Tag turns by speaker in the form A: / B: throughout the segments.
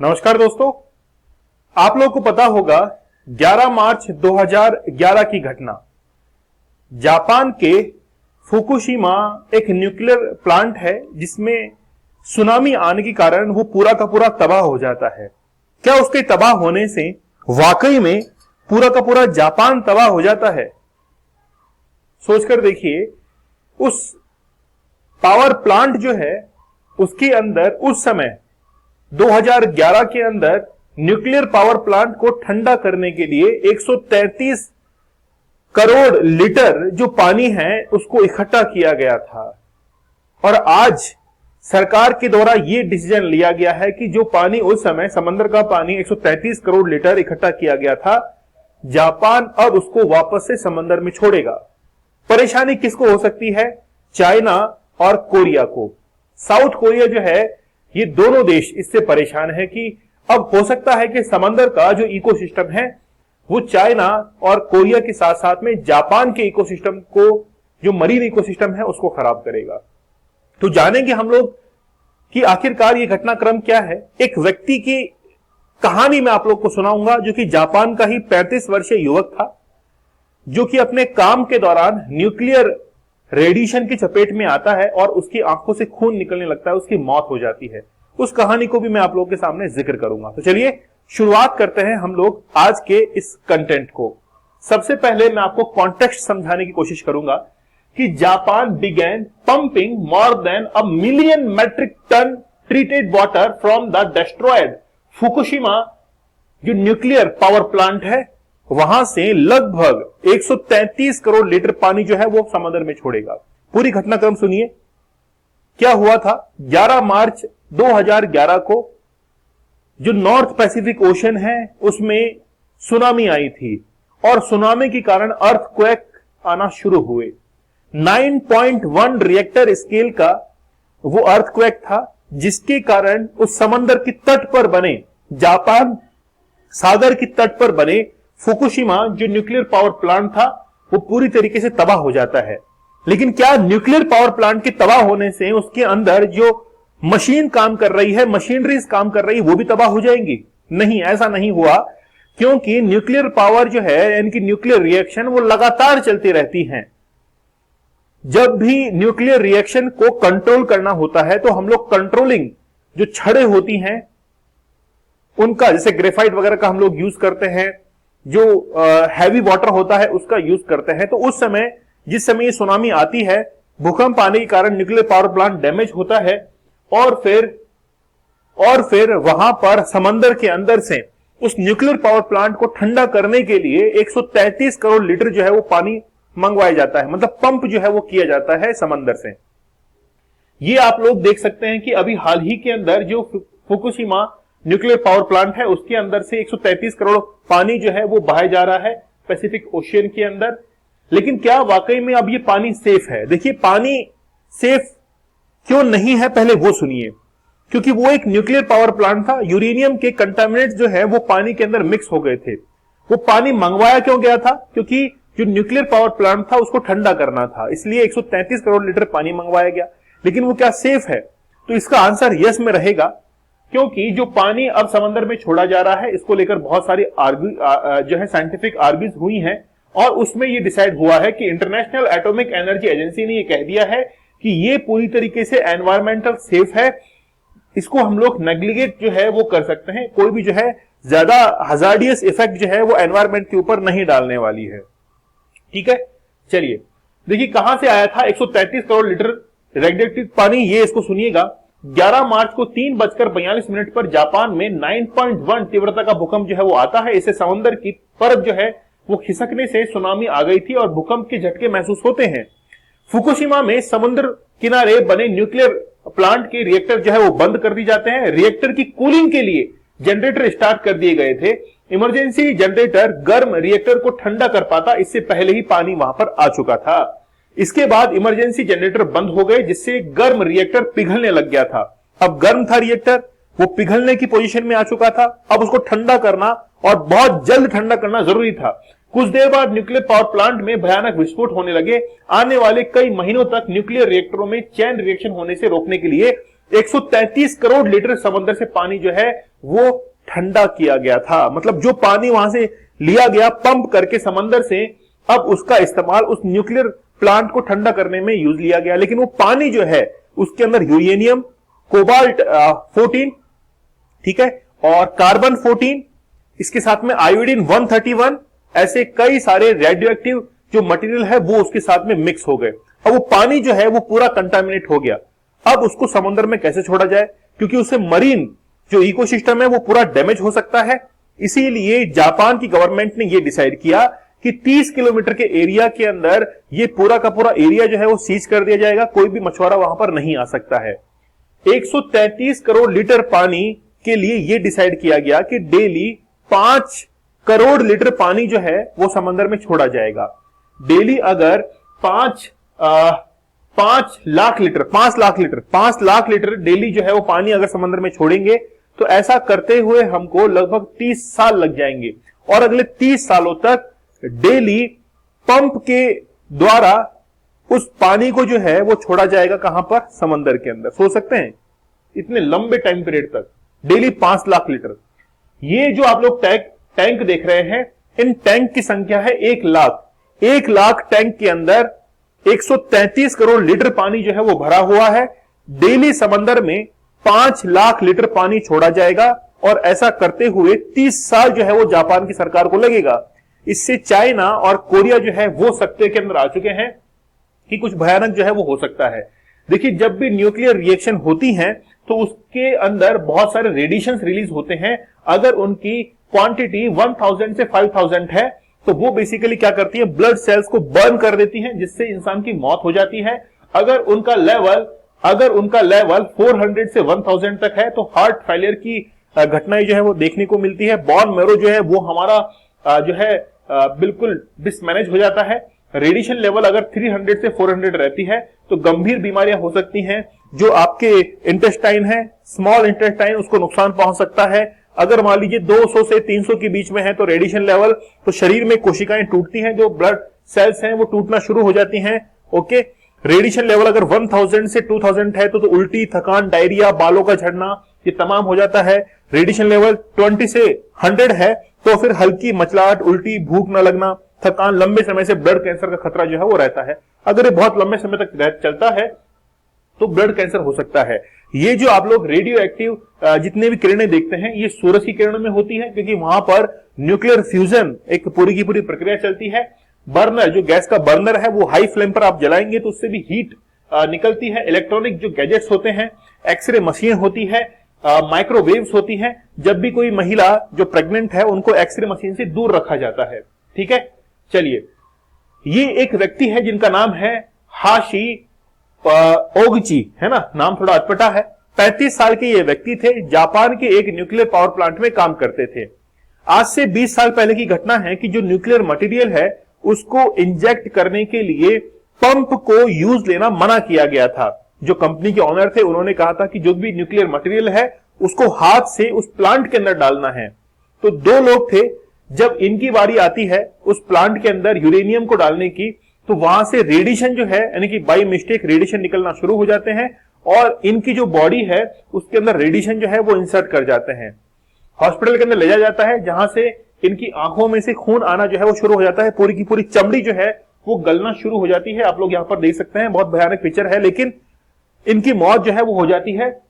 A: नमस्कार दोस्तों, आप लोगों को पता होगा 11 मार्च 2011 की घटना। जापान के फुकुशिमा एक न्यूक्लियर प्लांट है जिसमें सुनामी आने के कारण वो पूरा का पूरा तबाह हो जाता है। क्या उसके तबाह होने से वाकई में पूरा का पूरा जापान तबाह हो जाता है? सोचकर देखिए, उस पावर प्लांट जो है उसके अंदर उस समय 2011 के अंदर न्यूक्लियर पावर प्लांट को ठंडा करने के लिए 133 करोड़ लीटर जो पानी है उसको इकट्ठा किया गया था। और आज सरकार के द्वारा यह डिसीजन लिया गया है कि जो पानी उस समय समंदर का पानी 133 करोड़ लीटर इकट्ठा किया गया था, जापान अब उसको वापस से समंदर में छोड़ेगा। परेशानी किसको हो सकती है? चाइना और कोरिया को। साउथ कोरिया जो है, ये दोनों देश इससे परेशान है कि अब हो सकता है कि समंदर का जो इकोसिस्टम है वो चाइना और कोरिया के साथ साथ में जापान के इकोसिस्टम को, जो मरीन इकोसिस्टम है, उसको खराब करेगा। तो जानेंगे हम लोग कि आखिरकार ये घटनाक्रम क्या है। एक व्यक्ति की कहानी मैं आप लोग को सुनाऊंगा जो कि जापान का ही 35 वर्षीय युवक था, जो कि अपने काम के दौरान न्यूक्लियर रेडिएशन की चपेट में आता है और उसकी आंखों से खून निकलने लगता है, उसकी मौत हो जाती है। उस कहानी को भी मैं आप लोगों के सामने जिक्र करूंगा। तो चलिए शुरुआत करते हैं हम लोग आज के इस कंटेंट को। सबसे पहले मैं आपको कॉन्टेक्स्ट समझाने की कोशिश करूंगा कि Japan began pumping more than 1 million metric ton treated water from the destroyed Fukushima जो न्यूक्लियर पावर प्लांट है, वहां से लगभग 133 करोड़ लीटर पानी जो है वो समंदर में छोड़ेगा। पूरी घटनाक्रम सुनिए, क्या हुआ था। 11 मार्च 2011 को जो नॉर्थ पैसिफिक ओशन है उसमें सुनामी आई थी और सुनामी के कारण अर्थक्वेक आना शुरू हुए। 9.1 रिएक्टर स्केल का वो अर्थक्वेक था, जिसके कारण उस समंदर की तट पर बने, जापान सागर की तट पर बने फुकुशिमा जो न्यूक्लियर पावर प्लांट था वो पूरी तरीके से तबाह हो जाता है। लेकिन क्या न्यूक्लियर पावर प्लांट के तबाह होने से उसके अंदर जो मशीन काम कर रही है, मशीनरीज काम कर रही है, वो भी तबाह हो जाएंगी? नहीं, ऐसा नहीं हुआ, क्योंकि न्यूक्लियर पावर जो है, यानी कि न्यूक्लियर रिएक्शन, वो लगातार चलती रहती हैं। जब भी न्यूक्लियर रिएक्शन को कंट्रोल करना होता है तो हम लोग कंट्रोलिंग जो छड़ें होती हैं उनका, जैसे ग्रेफाइट वगैरह का हम लोग यूज करते हैं, जो हैवी वाटर होता है उसका यूज करते हैं। तो उस समय, जिस समय ये सुनामी आती है, भूकंप आने के कारण न्यूक्लियर पावर प्लांट डैमेज होता है और फिर वहां पर समंदर के अंदर से उस न्यूक्लियर पावर प्लांट को ठंडा करने के लिए 133 करोड़ लीटर जो है वो पानी मंगवाया जाता है, मतलब पंप जो है वो किया जाता है समंदर से। ये आप लोग देख सकते हैं कि अभी हाल ही के अंदर जो फुकुशिमा न्यूक्लियर पावर प्लांट है उसके अंदर से 133 करोड़ पानी जो है वो बहाया जा रहा है पैसिफिक ओशियन के अंदर। लेकिन क्या वाकई में अब ये पानी सेफ है? देखिए, पानी सेफ क्यों नहीं है पहले वो सुनिए। क्योंकि वो एक न्यूक्लियर पावर प्लांट था, यूरेनियम के कंटामिनेंट जो है वो पानी के अंदर मिक्स हो गए थे। वो पानी मंगवाया क्यों गया था? क्योंकि जो न्यूक्लियर पावर प्लांट था उसको ठंडा करना था, इसलिए 133 करोड़ लीटर पानी मंगवाया गया। लेकिन वो क्या सेफ है? तो इसका आंसर यस में रहेगा, क्योंकि जो पानी अब समंदर में छोड़ा जा रहा है इसको लेकर बहुत सारी जो है साइंटिफिक आर्ग्यूज हुई हैं और उसमें ये डिसाइड हुआ है कि इंटरनेशनल एटॉमिक एनर्जी एजेंसी ने ये कह दिया है कि ये पूरी तरीके से एनवायरमेंटल सेफ है। इसको हम लोग नेग्लिगेट जो है वो कर सकते हैं, कोई भी जो है ज्यादा हजार्डियस इफेक्ट जो है वो एनवायरमेंट के ऊपर नहीं डालने वाली है। ठीक है, चलिए देखिए कहां से आया था 133 करोड़ लीटर रेडियोएक्टिव पानी, ये इसको सुनिएगा। 11 मार्च को 3:42 पर जापान में 9.1 तीव्रता का भूकंप जो है वो आता है। इससे समुद्र की परत जो है वो खिसकने से सुनामी आ गई थी और भूकंप के झटके महसूस होते हैं। फुकुशिमा में समुद्र किनारे बने न्यूक्लियर प्लांट के रिएक्टर जो है वो बंद कर दिए जाते हैं। रिएक्टर की कूलिंग के लिए जनरेटर स्टार्ट कर दिए गए थे। इमरजेंसी जनरेटर गर्म रिएक्टर को ठंडा कर पाता, इससे पहले ही पानी वहां पर आ चुका था। इसके बाद इमरजेंसी जनरेटर बंद हो गए, जिससे गर्म रिएक्टर पिघलने लग गया था। अब गर्म था रिएक्टर, वो पिघलने की पोजीशन में आ चुका था। अब उसको ठंडा करना और बहुत जल्द ठंडा करना जरूरी था। कुछ देर बाद न्यूक्लियर पावर प्लांट में भयानक विस्फोट होने लगे। आने वाले कई महीनों तक न्यूक्लियर रिएक्टरों में चैन रिएक्शन होने से रोकने के लिए 133 करोड़ लीटर समंदर से पानी जो है वो ठंडा किया गया था। मतलब जो पानी वहां से लिया गया पंप करके समंदर से, अब उसका इस्तेमाल उस न्यूक्लियर प्लांट को ठंडा करने में यूज लिया गया। लेकिन वो पानी जो है उसके अंदर यूरेनियम, कोबाल्ट 14, ठीक है, और कार्बन 14, इसके साथ में आयोडीन 131, ऐसे कई सारे रेडियो एक्टिव जो मटेरियल है वो उसके साथ में मिक्स हो गए। अब वो पानी जो है वो पूरा कंटामिनेट हो गया। अब उसको समुद्र में कैसे छोड़ा जाए, क्योंकि उससे मरीन जो इकोसिस्टम है वो पूरा डैमेज हो सकता है। इसीलिए जापान की गवर्नमेंट ने ये डिसाइड किया कि 30 किलोमीटर के एरिया के अंदर ये पूरा का पूरा एरिया जो है वो सीज कर दिया जाएगा, कोई भी मछुआरा वहां पर नहीं आ सकता है। 133 करोड़ लीटर पानी के लिए यह डिसाइड किया गया कि डेली 5 करोड़ लीटर पानी जो है वो समंदर में छोड़ा जाएगा। डेली अगर 5 लाख लीटर डेली जो है वो पानी अगर समंदर में छोड़ेंगे तो ऐसा करते हुए हमको लगभग 30 साल लग जाएंगे, और अगले 30 सालों तक डेली पंप के द्वारा उस पानी को जो है वो छोड़ा जाएगा। कहां पर? समंदर के अंदर। सोच सकते हैं इतने लंबे टाइम पीरियड तक डेली 5 लाख लीटर। ये जो आप लोग टैंक देख रहे हैं, इन टैंक की संख्या है 1 लाख। 1 लाख टैंक के अंदर 133 करोड़ लीटर पानी जो है वो भरा हुआ है। डेली समंदर में 5 लाख लीटर पानी छोड़ा जाएगा, और ऐसा करते हुए 30 साल जो है वो जापान की सरकार को लगेगा। इससे चाइना और कोरिया जो है वो सत्ते के अंदर आ चुके हैं कि कुछ भयानक जो है वो हो सकता है। देखिए, जब भी न्यूक्लियर रिएक्शन होती है तो उसके अंदर बहुत सारे रेडिएशन रिलीज होते हैं। अगर उनकी क्वांटिटी 1000 से 5000 है तो वो बेसिकली क्या करती है, ब्लड सेल्स को बर्न कर देती है, जिससे इंसान की मौत हो जाती है। अगर उनका लेवल 400 से 1000 तक है तो हार्ट फेलियर की घटनाएं जो है वो देखने को मिलती है। बोन मैरो जो है वो हमारा जो है बिल्कुल डिसमैनेज हो जाता है। रेडिएशन लेवल अगर 300 से 400 रहती है तो गंभीर बीमारियां हो सकती हैं। जो आपके इंटेस्टाइन है, स्मॉल इंटेस्टाइन, उसको नुकसान पहुंच सकता है। अगर मान लीजिए 200 से 300 के बीच में है तो रेडिएशन लेवल, तो शरीर में कोशिकाएं टूटती हैं, जो ब्लड सेल्स हैं वो टूटना शुरू हो जाती हैं। ओके, रेडिएशन लेवल अगर 1000 से 2000 है तो उल्टी, थकान, डायरिया, बालों का झड़ना, ये तमाम हो जाता है। रेडिएशन लेवल 20 से 100 है तो फिर हल्की मचलाहट, उल्टी, भूख न लगना, थकान, लंबे समय से ब्लड कैंसर का खतरा जो है वो रहता है। अगर ये बहुत लंबे समय तक चलता है तो ब्लड कैंसर हो सकता है। ये जो आप लोग रेडियो एक्टिव जितने भी किरणें देखते हैं ये सूरज की किरणों में होती है, क्योंकि वहां पर न्यूक्लियर फ्यूजन एक पूरी की पूरी प्रक्रिया चलती है। बर्नर, जो गैस का बर्नर है वो हाई फ्लेम पर आप जलाएंगे तो उससे भी हीट निकलती है। इलेक्ट्रॉनिक जो गैजेट्स होते हैं, एक्सरे मशीन होती है, माइक्रोवेव्स होती हैं। जब भी कोई महिला जो प्रेग्नेंट है उनको एक्सरे मशीन से दूर रखा जाता है। ठीक है, चलिए, ये एक व्यक्ति है जिनका नाम है हाशी ओगची, है ना, नाम थोड़ा अटपटा है। 35 साल के ये व्यक्ति थे, जापान के एक न्यूक्लियर पावर प्लांट में काम करते थे। आज से 20 साल पहले की घटना है कि जो न्यूक्लियर मटेरियल है उसको इंजेक्ट करने के लिए पंप को यूज लेना मना किया गया था। जो कंपनी के ऑनर थे उन्होंने कहा था कि जो भी न्यूक्लियर मटेरियल है उसको हाथ से उस प्लांट के अंदर डालना है। तो 2 लोग थे, जब इनकी बारी आती है उस प्लांट के अंदर यूरेनियम को डालने की, तो वहां से रेडिएशन जो है, यानी कि बाय मिस्टेक रेडिएशन निकलना शुरू हो जाते हैं, और इनकी जो बॉडी है उसके अंदर रेडिएशन जो है वो इंसर्ट कर जाते हैं। हॉस्पिटल के अंदर ले जाया जाता है, जहां से इनकी आंखों में से खून आना जो है वो शुरू हो जाता है। पूरी की पूरी चमड़ी जो है वो गलना शुरू हो जाती है। आप लोग यहां पर देख सकते हैं, बहुत भयानक पिक्चर है, लेकिन इनकी मौत जो है वो हो जाती है।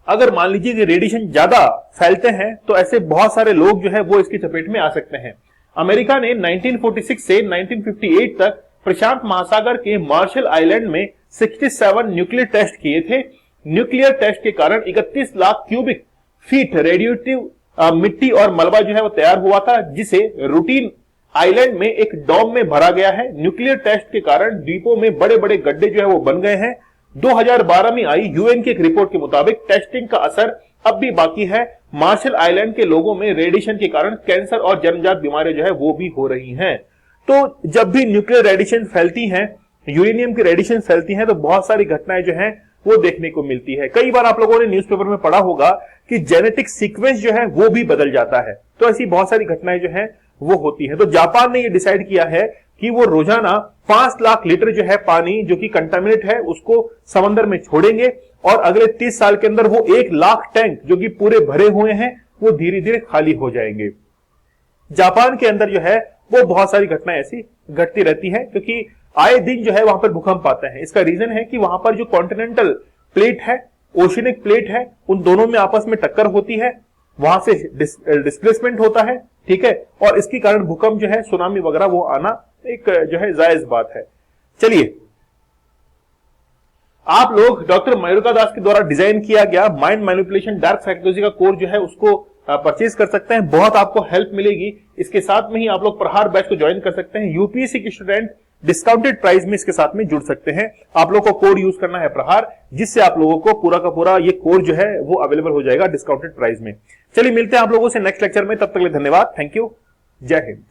A: अगर मान लीजिए कि रेडिएशन ज्यादा फैलते हैं तो ऐसे बहुत सारे लोग जो है वो इसकी चपेट में आ सकते हैं। अमेरिका ने 1946 से 1958 तक प्रशांत महासागर के मार्शल आइलैंड में 67 न्यूक्लियर टेस्ट किए थे। न्यूक्लियर टेस्ट के कारण 31 लाख क्यूबिक फीट रेडियोएक्टिव मिट्टी और मलबा जो है वो तैयार हुआ था, जिसे रूटीन आइलैंड में एक डॉम में भरा गया है। न्यूक्लियर टेस्ट के कारण द्वीपों में बड़े बड़े गड्ढे जो है वो बन गए हैं। 2012 में आई यूएन की एक रिपोर्ट के मुताबिक टेस्टिंग का असर अब भी बाकी है। मार्शल आइलैंड के लोगों में रेडिएशन के कारण कैंसर और जन्मजात बीमारियां जो है वो भी हो रही हैं। तो जब भी न्यूक्लियर रेडिएशन फैलती हैं, यूरेनियम की रेडिएशन फैलती हैं, तो बहुत सारी घटनाएं जो हैं वो देखने को मिलती है। कई बार आप लोगों ने न्यूज़पेपर में पढ़ा होगा कि जेनेटिक सीक्वेंस जो है वो भी बदल जाता है। तो ऐसी बहुत सारी घटनाएं जो हैं वो होती है। तो जापान ने ये डिसाइड किया है कि वो रोजाना 5 लाख लीटर जो है पानी जो कि कंटामिनेट है उसको समंदर में छोड़ेंगे, और अगले 30 साल के अंदर वो 1 लाख टैंक जो कि पूरे भरे हुए हैं वो धीरे धीरे खाली हो जाएंगे। जापान के अंदर जो है वो बहुत सारी घटनाएं ऐसी घटती रहती है, क्योंककि आए दिन जो है वहां पर भूकंप आते हैं। इसका रीजन है कि वहां पर जो कॉन्टिनेंटल प्लेट है, ओशियनिक प्लेट है, उन दोनों में आपस में टक्कर होती है, वहां से डिस्प्लेसमेंट होता है, ठीक है, और इसके कारण भूकंप जो है, सुनामी वगैरह वो आना एक जो है जायज बात है। चलिए, आप लोग डॉक्टर मयूरका दास के द्वारा डिजाइन किया गया माइंड मैनिपुलेशन डार्क साइकोलॉजी का कोर्स जो है उसको परचेज कर सकते हैं, बहुत आपको हेल्प मिलेगी। इसके साथ में ही आप लोग प्रहार बैच को ज्वाइन कर सकते हैं। यूपीएससी के स्टूडेंट डिस्काउंटेड प्राइस में इसके साथ में जुड़ सकते हैं। आप लोगों को कोड यूज करना है प्रहार, जिससे आप लोगों को पूरा का पूरा ये कोर्स जो है वो अवेलेबल हो जाएगा डिस्काउंटेड प्राइस में। चलिए मिलते हैं आप लोगों से नेक्स्ट लेक्चर में, तब तक के लिए धन्यवाद, थैंक यू, जय हिंद।